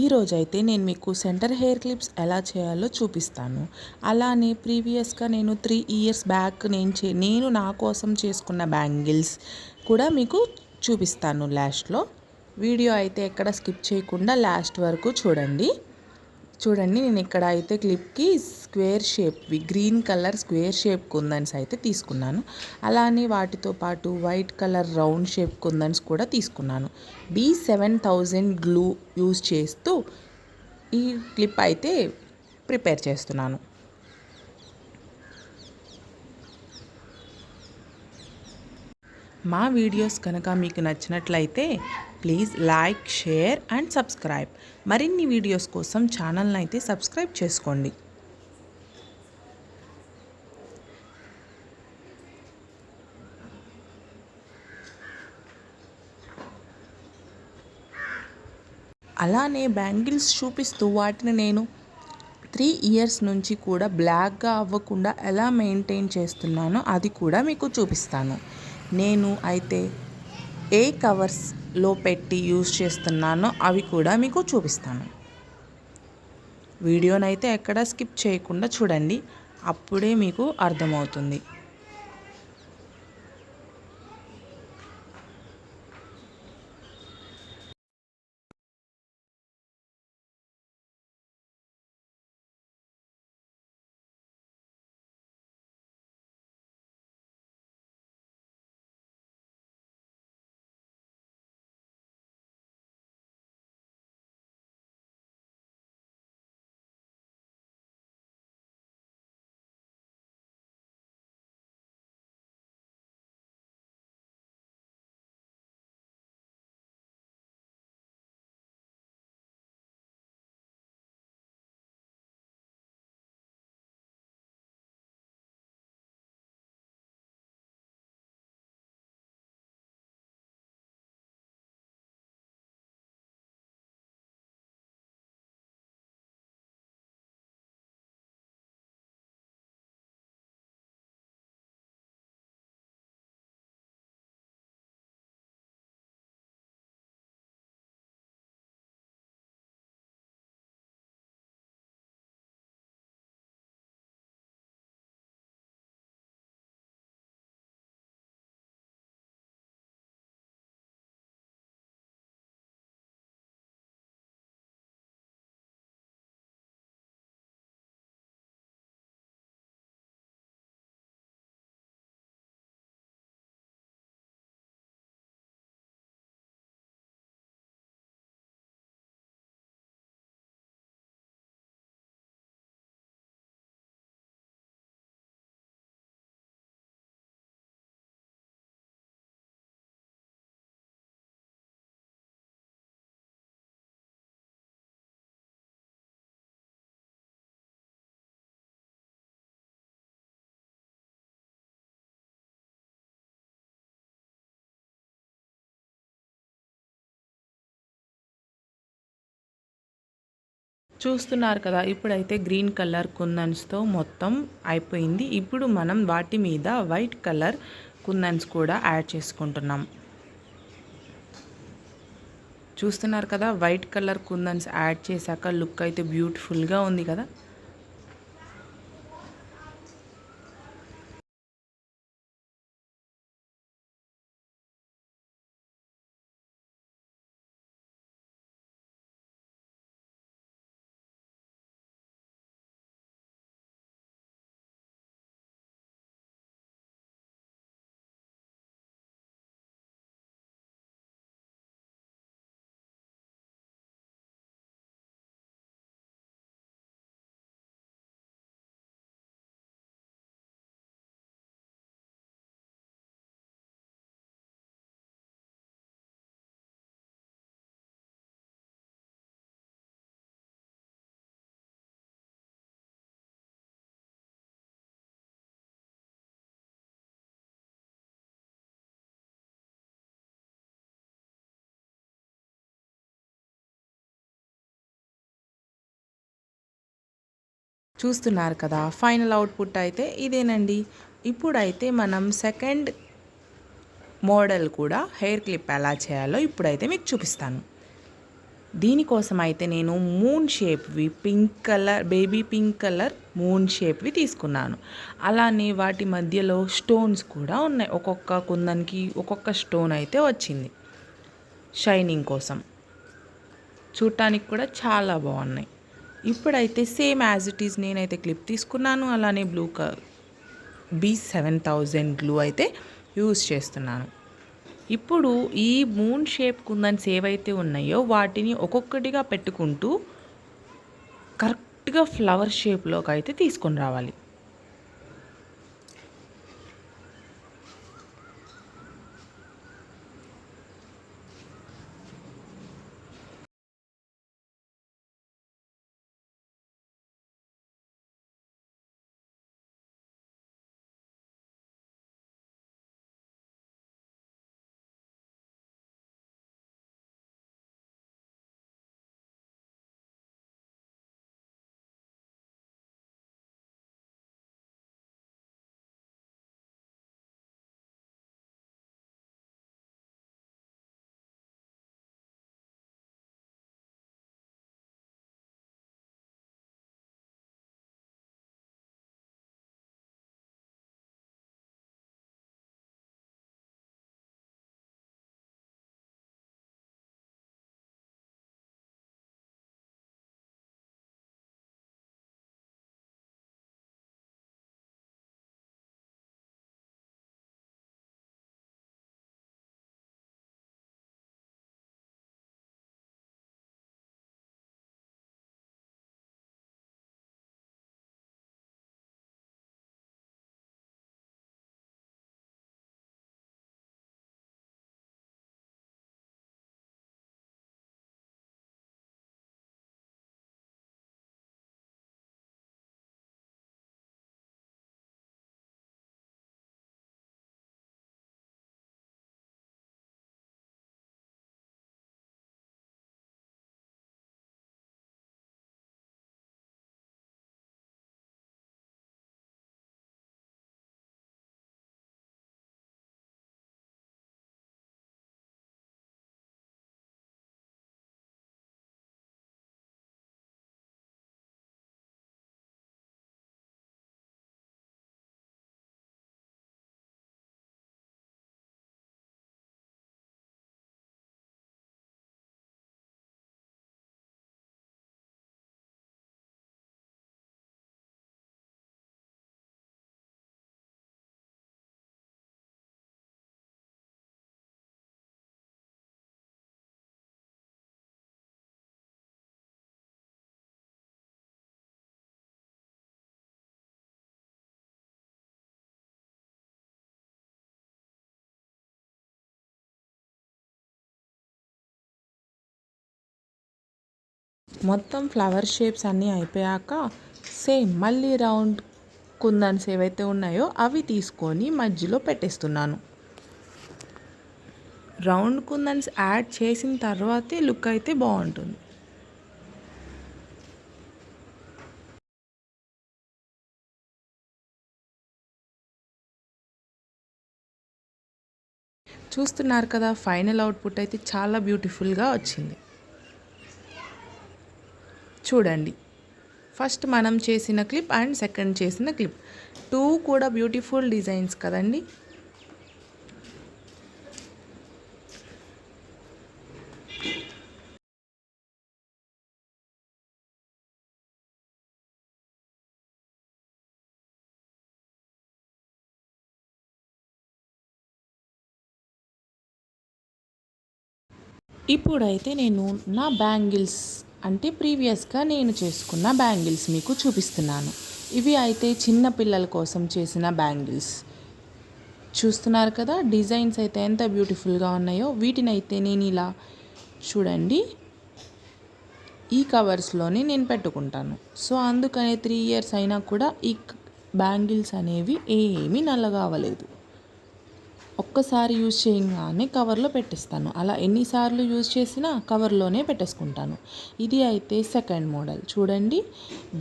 ఈరోజైతే నేను మీకు సెంటర్ హెయిర్ క్లిప్స్ ఎలా చేయాలో చూపిస్తాను. అలానే ప్రీవియస్‌గా నేను 3 ఇయర్స్ బ్యాక్ నేను నా కోసం చేసుకున్న బ్యాంగిల్స్ కూడా మీకు చూపిస్తాను లాస్ట్‌లో. వీడియో అయితే ఎక్కడ స్కిప్ చేయకుండా లాస్ట్ వరకు చూడండి. చూడండి, నేను ఇక్కడ అయితే క్లిప్కి స్క్వేర్ షేప్వి గ్రీన్ కలర్ స్క్వేర్ షేప్ కుందన్స్ అయితే తీసుకున్నాను. అలానే వాటితో పాటు వైట్ కలర్ రౌండ్ షేప్ కుందన్స్ కూడా తీసుకున్నాను. B7000 గ్లూ యూజ్ చేస్తూ ఈ క్లిప్ అయితే ప్రిపేర్ చేస్తున్నాను. మా వీడియోస్ కనుక మీకు నచ్చినట్లయితే please like, share and subscribe. మరిన్ని వీడియోస్ కోసం ఛానల్ని అయితే సబ్స్క్రైబ్ చేసుకోండి. అలానే బ్యాంగిల్స్ చూపిస్తూ వాటిని నేను 3 ఇయర్స్ నుంచి కూడా బ్లాక్గా అవ్వకుండా ఎలా మెయింటైన్ చేస్తున్నానో అది కూడా మీకు చూపిస్తాను. నేను అయితే ఏ కవర్స్లో పెట్టి యూజ్ చేస్తున్నానో అవి కూడా మీకు చూపిస్తాను. వీడియోనైతే ఎక్కడ స్కిప్ చేయకుండా చూడండి, అప్పుడే మీకు అర్థమవుతుంది. చూస్తున్నారు కదా, ఇప్పుడైతే గ్రీన్ కలర్ కుందన్స్తో మొత్తం అయిపోయింది. ఇప్పుడు మనం వాటి మీద వైట్ కలర్ కుందన్స్ కూడా యాడ్ చేసుకుంటున్నాం. చూస్తున్నారు కదా, వైట్ కలర్ కుందన్స్ యాడ్ చేశాక లుక్ అయితే బ్యూటిఫుల్గా ఉంది కదా. చూస్తున్నారు కదా, ఫైనల్ అవుట్పుట్ అయితే ఇదేనండి. ఇప్పుడైతే మనం సెకండ్ మోడల్ కూడా హెయిర్ క్లిప్ ఎలా చేయాలో ఇప్పుడైతే మీకు చూపిస్తాను. దీనికోసం అయితే నేను మూన్ షేప్వి pink colour, baby pink colour moon షేప్వి తీసుకున్నాను. అలానే వాటి మధ్యలో స్టోన్స్ కూడా ఉన్నాయి. ఒక్కొక్క కుందన్కి ఒక్కొక్క స్టోన్ అయితే వచ్చింది షైనింగ్ కోసం. చూడటానికి కూడా చాలా బాగున్నాయి. ఇప్పుడైతే సేమ్ యాజ్ ఇట్ ఈజ్ నేనైతే క్లిప్ తీసుకున్నాను. అలానే బ్లూ B7000 గ్లూ అయితే యూజ్ చేస్తున్నాను. ఇప్పుడు ఈ మూన్ షేప్ కుందన్స్ ఏవైతే ఉన్నాయో వాటిని ఒక్కొక్కటిగా పెట్టుకుంటూ కరెక్ట్గా ఫ్లవర్ షేప్లోకి అయితే తీసుకొని రావాలి. మొత్తం ఫ్లవర్ షేప్స్ అన్నీ అయిపోయాక సేమ్ మళ్ళీ రౌండ్ కుందన్స్ ఏవైతే ఉన్నాయో అవి తీసుకొని మధ్యలో పెట్టేస్తున్నాను. రౌండ్ కుందన్స్ యాడ్ చేసిన తర్వాతే లుక్ అయితే బాగుంటుంది. చూస్తున్నారు కదా, ఫైనల్ అవుట్పుట్ అయితే చాలా బ్యూటిఫుల్గా వచ్చింది. చూడండి, ఫస్ట్ మనం చేసిన క్లిప్ అండ్ సెకండ్ చేసిన క్లిప్ 2 కూడా బ్యూటిఫుల్ డిజైన్స్ కదండి. ఇప్పుడైతే నేను నా బ్యాంగిల్స్ అంటే ప్రీవియస్గా నేను చేసుకున్న బ్యాంగిల్స్ మీకు చూపిస్తున్నాను. ఇవి అయితే చిన్న పిల్లల కోసం చేసిన బ్యాంగిల్స్. చూస్తున్నారు కదా, డిజైన్స్ అయితే ఎంత బ్యూటిఫుల్గా ఉన్నాయో. వీటిని అయితే నేను ఇలా చూడండి ఈ కవర్స్లోనే నేను పెట్టుకుంటాను. సో అందుకనే 3 ఇయర్స్ అయినా కూడా ఈ బ్యాంగిల్స్ అనేవి ఏమీ నల్లగా అవ్వలేదు. ఒక్కసారి యూజ్ చేయగానే కవర్లో పెట్టేస్తాను. అలా ఎన్నిసార్లు యూజ్ చేసినా కవర్లోనే పెట్టేసుకుంటాను. ఇది అయితే సెకండ్ మోడల్. చూడండి,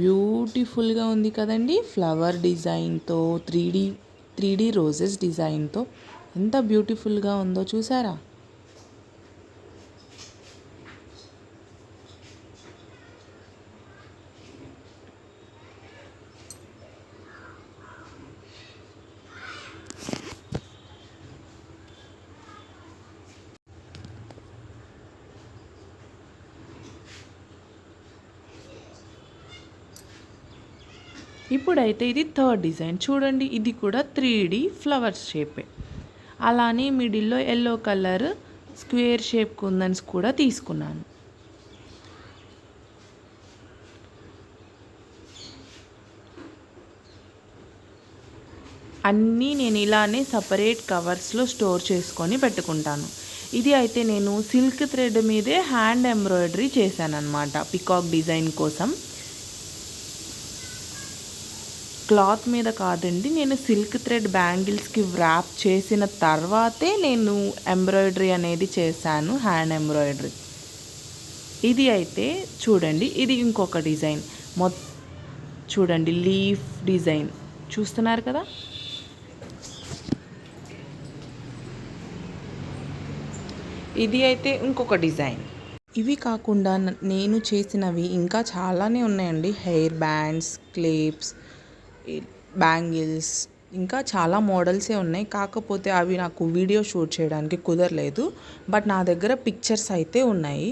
బ్యూటిఫుల్గా ఉంది కదండి. ఫ్లవర్ డిజైన్తో 3D రోజెస్ డిజైన్తో ఎంత బ్యూటిఫుల్గా ఉందో చూసారా. ఇప్పుడైతే ఇది థర్డ్ డిజైన్ చూడండి, ఇది కూడా 3D ఫ్లవర్స్ షేపే. అలానే మిడిల్లో ఎల్లో కలర్ స్క్వేర్ షేప్ కుందన్స్ కూడా తీసుకున్నాను. అన్నీ నేను ఇలానే సపరేట్ కవర్స్లో స్టోర్ చేసుకొని పెట్టుకుంటాను. ఇది అయితే నేను సిల్క్ థ్రెడ్ మీదే హ్యాండ్ ఎంబ్రాయిడరీ చేశాను అనమాట, పికాక్ డిజైన్ కోసం. క్లాత్ మీద కాదండి, నేను సిల్క్ థ్రెడ్ బ్యాంగిల్స్కి వ్రాప్ చేసిన తర్వాతే నేను ఎంబ్రాయిడరీ అనేది చేశాను, హ్యాండ్ ఎంబ్రాయిడరీ. ఇది అయితే చూడండి, ఇది ఇంకొక డిజైన్. చూడండి, లీఫ్ డిజైన్ చూస్తున్నారు కదా. ఇది అయితే ఇంకొక డిజైన్. ఇవి కాకుండా నేను చేసినవి ఇంకా చాలానే ఉన్నాయండి. హెయిర్ బ్యాండ్స్, క్లిప్స్, బ్యాంగిల్స్, ఇంకా చాలా మోడల్సే ఉన్నాయి. కాకపోతే అవి నాకు వీడియో షూట్ చేయడానికి కుదరలేదు. బట్ నా దగ్గర పిక్చర్స్ అయితే ఉన్నాయి.